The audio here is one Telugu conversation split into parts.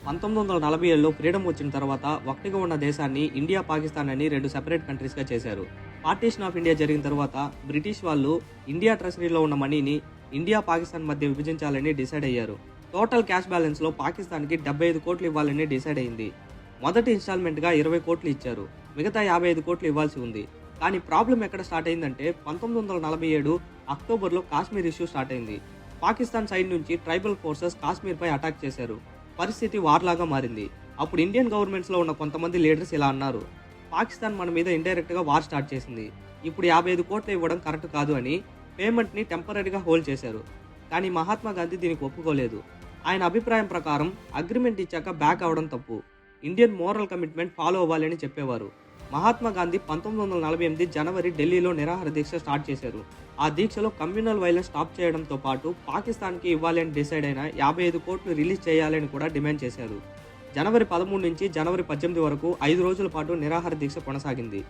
1947లో ఫ్రీడమ్ వచ్చిన తర్వాత ఒకటిగా ఉన్న దేశాన్ని ఇండియా, పాకిస్తాన్ అని 2 సెపరేట్ కంట్రీస్‌గా చేశారు. పార్టీషన్ ఆఫ్ ఇండియా జరిగిన తర్వాత బ్రిటిష్ వాళ్ళు ఇండియా ట్రెజరీలో ఉన్న మనీని ఇండియా, పాకిస్తాన్ మధ్య విభజించాలని డిసైడ్ అయ్యారు. టోటల్ క్యాష్ బ్యాలెన్స్‌లో పాకిస్తాన్‌కి 75 కోట్లు ఇవ్వాలని డిసైడ్ అయింది. మొదటి ఇన్‌స్టాల్‌మెంట్‌గా 20 కోట్లు ఇచ్చారు. మిగతా 55 కోట్లు ఇవ్వాల్సి ఉంది. కానీ ప్రాబ్లం ఎక్కడ స్టార్ట్ అయిందంటే 1947 అక్టోబర్‌లో కాశ్మీర్ ఇష్యూ స్టార్ట్ అయింది. పాకిస్తాన్ సైడ్ నుంచి ట్రైబల్ ఫోర్సెస్ కాశ్మీర్‌పై అటాక్ చేశారు. పరిస్థితి వార్ లాగా మారింది. అప్పుడు ఇండియన్ గవర్నమెంట్స్లో ఉన్న కొంతమంది లీడర్స్ ఇలా అన్నారు, పాకిస్తాన్ మన మీద ఇండైరెక్ట్గా వార్ స్టార్ట్ చేసింది. ఇప్పుడు 55 కోట్లు ఇవ్వడం కరెక్ట్ కాదు అని పేమెంట్ని టెంపరీగా హోల్డ్ చేశారు. కానీ మహాత్మా గాంధీ దీనికి ఒప్పుకోలేదు. ఆయన అభిప్రాయం ప్రకారం అగ్రిమెంట్ ఇచ్చాక బ్యాక్ అవ్వడం తప్పు, ఇండియన్ మోరల్ కమిట్మెంట్ ఫాలో అవ్వాలని చెప్పేవారు. మహాత్మా గాంధీ 1948 జనవరి ఢిల్లీలో నిరాహార దీక్ష స్టార్ట్ చేశారు. ఆ దీక్షలో కమ్యూనల్ వైలెన్స్ స్టాప్ చేయడంతో పాటు పాకిస్తాన్కి ఇవ్వాలని డిసైడ్ అయిన 55 కోట్లు రిలీజ్ చేయాలని కూడా డిమాండ్ చేశారు. జనవరి 13 నుంచి జనవరి 18 వరకు 5 రోజుల పాటు నిరాహార దీక్ష కొనసాగింది.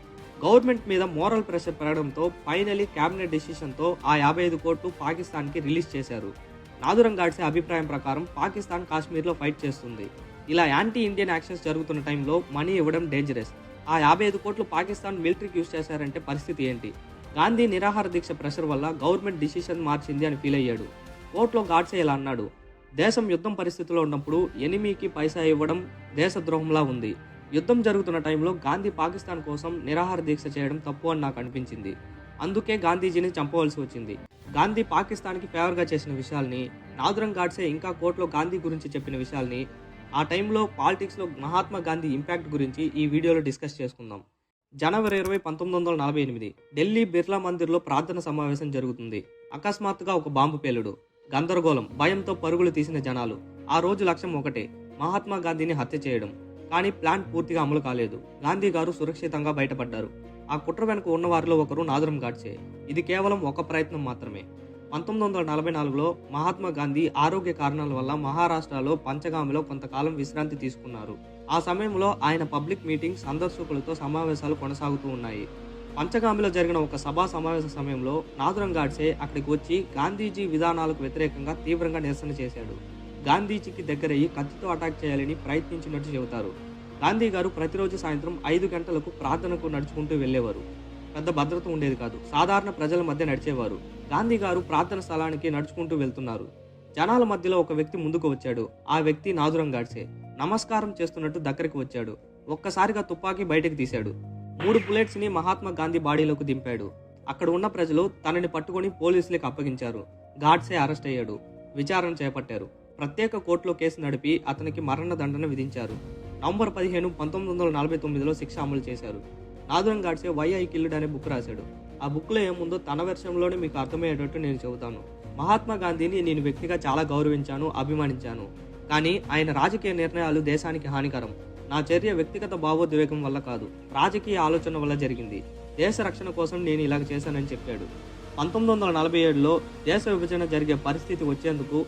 గవర్నమెంట్ మీద మోరల్ ప్రెషర్ పెరగడంతో ఫైనలీ క్యాబినెట్ డెసిషన్తో ఆ 55 కోట్లు పాకిస్తాన్కి రిలీజ్ చేశారు. నాథురం గాడ్సే అభిప్రాయం ప్రకారం పాకిస్తాన్ కాశ్మీర్లో ఫైట్ చేస్తుంది. ఇలా యాంటీ ఇండియన్ యాక్షన్స్ జరుగుతున్న టైంలో మనీ ఇవ్వడం డేంజరస్. ఆ 55 కోట్లు పాకిస్తాన్ మిలిటరీకి యూజ్ చేశారంటే పరిస్థితి ఏంటి? గాంధీ నిరాహార దీక్ష ప్రెషర్ వల్ల గవర్నమెంట్ డిసిషన్ మార్చింది అని ఫీల్ అయ్యాడు. కోర్టులో గాడ్సే ఇలా అన్నాడు, దేశం యుద్ధం పరిస్థితిలో ఉన్నప్పుడు ఎనిమీకి పైసా ఇవ్వడం దేశద్రోహంలా ఉంది. యుద్ధం జరుగుతున్న టైంలో గాంధీ పాకిస్తాన్ కోసం నిరాహార దీక్ష చేయడం తప్పు అని నాకు అనిపించింది. అందుకే గాంధీజీని చంపవలసి వచ్చింది. గాంధీ పాకిస్తాన్కి ఫేవర్గా చేసిన విషయాల్ని, నాథురం గాడ్సే ఇంకా కోర్టులో గాంధీ గురించి చెప్పిన విషయాల్ని, ఆ టైంలో పాలిటిక్స్లో మహాత్మా గాంధీ ఇంపాక్ట్ గురించి ఈ వీడియోలో డిస్కస్ చేసుకుందాం. జనవరి 20, 1948 ఢిల్లీ బిర్లా మందిర్లో ప్రార్థన సమావేశం జరుగుతుంది. అకస్మాత్తుగా ఒక బాంబు పేలుడు, గందరగోళం, భయంతో పరుగులు తీసిన జనాలు. ఆ రోజు లక్ష్యం ఒకటే, మహాత్మా గాంధీని హత్య చేయడం. కానీ ప్లాన్ పూర్తిగా అమలు కాలేదు. గాంధీ గారు సురక్షితంగా బయటపడ్డారు. ఆ కుట్ర వెనుక ఉన్నవారిలో ఒకరు నాథురం గాడ్సే. ఇది కేవలం ఒక ప్రయత్నం మాత్రమే. 1944లో మహాత్మా గాంధీ ఆరోగ్య కారణాల వల్ల మహారాష్ట్రలో పంచగామిలో కొంతకాలం విశ్రాంతి తీసుకున్నారు. ఆ సమయంలో ఆయన పబ్లిక్ మీటింగ్, సందర్శకులతో సమావేశాలు కొనసాగుతూ ఉన్నాయి. పంచగామిలో జరిగిన ఒక సభా సమావేశ సమయంలో నాథురం గాడ్సే అక్కడికి వచ్చి గాంధీజీ విధానాలకు వ్యతిరేకంగా తీవ్రంగా నిరసన చేశాడు. గాంధీజీకి దగ్గరయ్యి కత్తితో అటాక్ చేయాలని ప్రయత్నించినట్టు చెబుతారు. గాంధీ గారు ప్రతిరోజు సాయంత్రం 5 గంటలకు ప్రార్థనకు నడుచుకుంటూ వెళ్లేవారు. పెద్ద భద్రత ఉండేది కాదు. సాధారణ ప్రజల మధ్య నడిచేవారు. గాంధీ గారు ప్రార్థన స్థలానికి నడుచుకుంటూ వెళ్తున్నారు. జనాల మధ్యలో ఒక వ్యక్తి ముందుకు వచ్చాడు. ఆ వ్యక్తి నాథురం గాడ్సే. నమస్కారం చేస్తున్నట్టు దగ్గరికి వచ్చాడు. ఒక్కసారిగా తుపాకీ బయటకు తీశాడు. 3 బుల్లెట్స్ని మహాత్మా గాంధీ బాడీలోకి దింపాడు. అక్కడ ఉన్న ప్రజలు తనని పట్టుకొని పోలీసులకు అప్పగించారు. గాడ్సే అరెస్ట్ అయ్యాడు. విచారణ చేపట్టారు. ప్రత్యేక కోర్టులో కేసు నడిపి అతనికి మరణదండన విధించారు. నవంబర్ 15, 1949లో శిక్ష అమలు చేశారు. నాథురం గాడ్సే వై ఐ కిల్డ్ అనే బుక్ రాశాడు. ఆ బుక్లో ఏముందో తన వెర్షన్లోనే మీకు అర్థమయ్యేటట్టు నేను చెబుతాను. మహాత్మా గాంధీని నేను వ్యక్తిగా చాలా గౌరవించాను, అభిమానించాను. కానీ ఆయన రాజకీయ నిర్ణయాలు దేశానికి హానికరం. నా చర్య వ్యక్తిగత భావోద్వేగం వల్ల కాదు, రాజకీయ ఆలోచన వల్ల జరిగింది. దేశ రక్షణ కోసం నేను ఇలాగ చేశానని చెప్పాడు. 1947లో దేశ విభజన జరిగే పరిస్థితి వచ్చేందుకు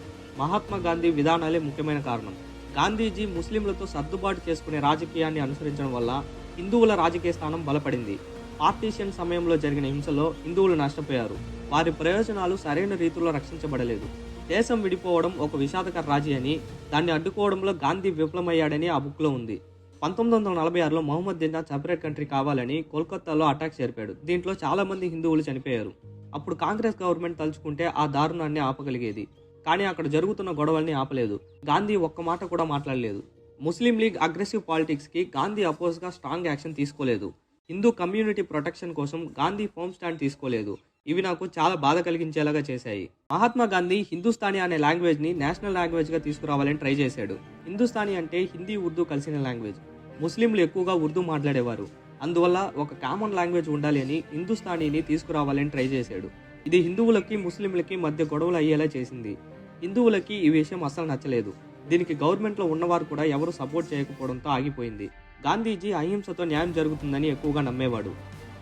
మహాత్మా గాంధీ విధానాలే ముఖ్యమైన కారణం. గాంధీజీ ముస్లింలతో సర్దుబాటు చేసుకునే రాజకీయాన్ని అనుసరించడం వల్ల హిందువుల రాజకీయ స్థానం బలపడింది. పార్టీషన్ సమయంలో జరిగిన హింసలో హిందువులు నష్టపోయారు. వారి ప్రయోజనాలు సరైన రీతిలో రక్షించబడలేదు. దేశం విడిపోవడం ఒక విషాదకర రాజీ అని, దాన్ని అడ్డుకోవడంలో గాంధీ విఫలమయ్యాడని ఆ బుక్లో ఉంది. 1946లో మహమ్మద్ జిన్నా సెపరేట్ కంట్రీ కావాలని కోల్కతాలో అటాక్ జరిపాడు. దీంట్లో చాలా మంది హిందువులు చనిపోయారు. అప్పుడు కాంగ్రెస్ గవర్నమెంట్ తలుచుకుంటే ఆ దారుణాన్ని ఆపగలిగేది. కానీ అక్కడ జరుగుతున్న గొడవల్ని ఆపలేదు. గాంధీ ఒక్క మాట కూడా మాట్లాడలేదు. ముస్లిం లీగ్ అగ్రెసివ్ పాలిటిక్స్కి గాంధీ అపోజ్గా స్ట్రాంగ్ యాక్షన్ తీసుకోలేదు. హిందూ కమ్యూనిటీ ప్రొటెక్షన్ కోసం గాంధీ ఫర్మ్ స్టాండ్ తీసుకోలేదు. ఇవి నాకు చాలా బాధ కలిగించేలాగా చేశాయి. మహాత్మా గాంధీ హిందుస్థానీ అనే లాంగ్వేజ్ని నేషనల్ లాంగ్వేజ్గా తీసుకురావాలని ట్రై చేశాడు. హిందుస్థానీ అంటే హిందీ, ఉర్దూ కలిసిన లాంగ్వేజ్. ముస్లింలు ఎక్కువగా ఉర్దూ మాట్లాడేవారు. అందువల్ల ఒక కామన్ లాంగ్వేజ్ ఉండాలి అని హిందుస్థానీని తీసుకురావాలని ట్రై చేశాడు. ఇది హిందువులకి, ముస్లింలకి మధ్య గొడవలు అయ్యేలా చేసింది. హిందువులకి ఈ విషయం అస్సలు నచ్చలేదు. దీనికి గవర్నమెంట్లో ఉన్నవారు కూడా ఎవరు సపోర్ట్ చేయకపోవడంతో ఆగిపోయింది. గాంధీజీ అహింసతో న్యాయం జరుగుతుందని ఎక్కువగా నమ్మేవాడు.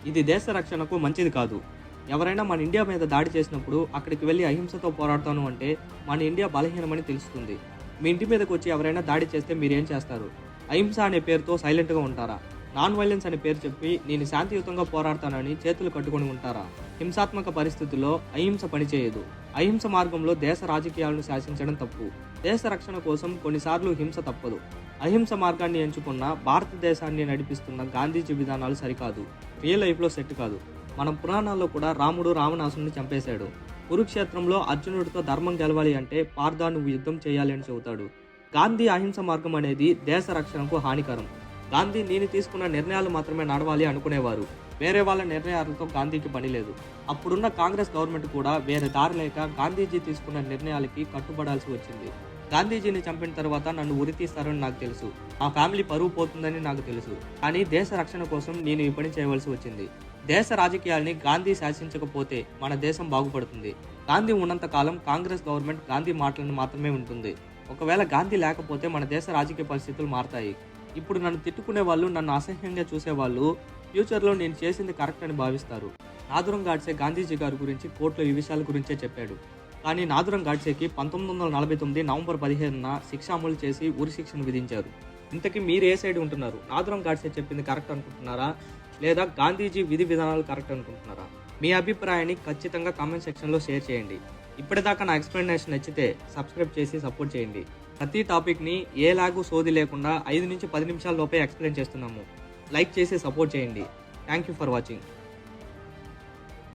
ఇది దేశ రక్షణకు మంచిది కాదు. ఎవరైనా మన ఇండియా మీద దాడి చేసినప్పుడు అక్కడికి వెళ్ళి అహింసతో పోరాడతాను అంటే మన ఇండియా బలహీనమని తెలుస్తుంది. మీ ఇంటి మీదకి వచ్చి ఎవరైనా దాడి చేస్తే మీరేం చేస్తారు? అహింస అనే పేరుతో సైలెంట్గా ఉంటారా? నాన్ వైలెన్స్ అనే పేరు చెప్పి నేను శాంతియుతంగా పోరాడతానని చేతులు కట్టుకొని ఉంటారా? హింసాత్మక పరిస్థితుల్లో అహింస పనిచేయదు. అహింస మార్గంలో దేశ రాజకీయాలను శాసించడం తప్పు. దేశ రక్షణ కోసం కొన్నిసార్లు హింస తప్పదు. అహింస మార్గాన్ని ఎంచుకున్న భారతదేశాన్ని నడిపిస్తున్న గాంధీజీ విధానాలు సరికాదు, రియల్ లైఫ్లో సెట్ కాదు. మనం పురాణాల్లో కూడా రాముడు రావణాసురుని చంపేశాడు. కురుక్షేత్రంలో అర్జునుడితో ధర్మం గెలవాలి అంటే పార్థా నువ్వు యుద్ధం చేయాలి అని చెబుతాడు. గాంధీ అహింస మార్గం అనేది దేశ రక్షణకు హానికరం. గాంధీ నేను తీసుకున్న నిర్ణయాలు మాత్రమే నడవాలి అనుకునేవారు. వేరే వాళ్ళ నిర్ణయాలతో గాంధీకి పని లేదు. అప్పుడున్న కాంగ్రెస్ గవర్నమెంట్ కూడా వేరే దారి లేక గాంధీజీ తీసుకున్న నిర్ణయాలకి కట్టుబడాల్సి వచ్చింది. గాంధీజీని చంపిన తర్వాత నన్ను ఉరి తీస్తారని నాకు తెలుసు, మా ఫ్యామిలీ పరువు పోతుందని నాకు తెలుసు. కానీ దేశ రక్షణ కోసం నేను ఈ పని చేయవలసి వచ్చింది. దేశ రాజకీయాల్ని గాంధీ శాసించకపోతే మన దేశం బాగుపడుతుంది. గాంధీ ఉన్నంత కాలం కాంగ్రెస్ గవర్నమెంట్ గాంధీ మాటలను మాత్రమే ఉంటుంది. ఒకవేళ గాంధీ లేకపోతే మన దేశ రాజకీయ పరిస్థితులు మారతాయి. ఇప్పుడు నన్ను తిట్టుకునే వాళ్ళు, నన్ను అసహ్యంగా చూసేవాళ్ళు ఫ్యూచర్లో నేను చేసింది కరెక్ట్ అని భావిస్తారు. నాథురాం గాడ్సే గాంధీజీ గారి గురించి కోర్టులో ఈ విషయాల గురించే చెప్పాడు. కానీ నాథురాం గాడ్సేకి 1949 నవంబర్ 15న శిక్ష అమలు చేసి ఉరి శిక్షను విధించారు. ఇంతకీ మీరు ఏ సైడ్ ఉంటున్నారు? నాథురాం గాడ్సే చెప్పింది కరెక్ట్ అనుకుంటున్నారా, లేదా గాంధీజీ విధి విధానాలు కరెక్ట్ అనుకుంటున్నారా? మీ అభిప్రాయాన్ని ఖచ్చితంగా కామెంట్ సెక్షన్లో షేర్ చేయండి. ఇప్పటిదాకా నా ఎక్స్ప్లెనేషన్ నచ్చితే సబ్స్క్రైబ్ చేసి సపోర్ట్ చేయండి. ప్రతి టాపిక్ని ఏ లాగు సోది లేకుండా 5 నుంచి 10 నిమిషాల లోపే ఎక్స్ప్లెయిన్ చేస్తున్నాము. లైక్ చేసి సపోర్ట్ చేయండి. Thank you for watching.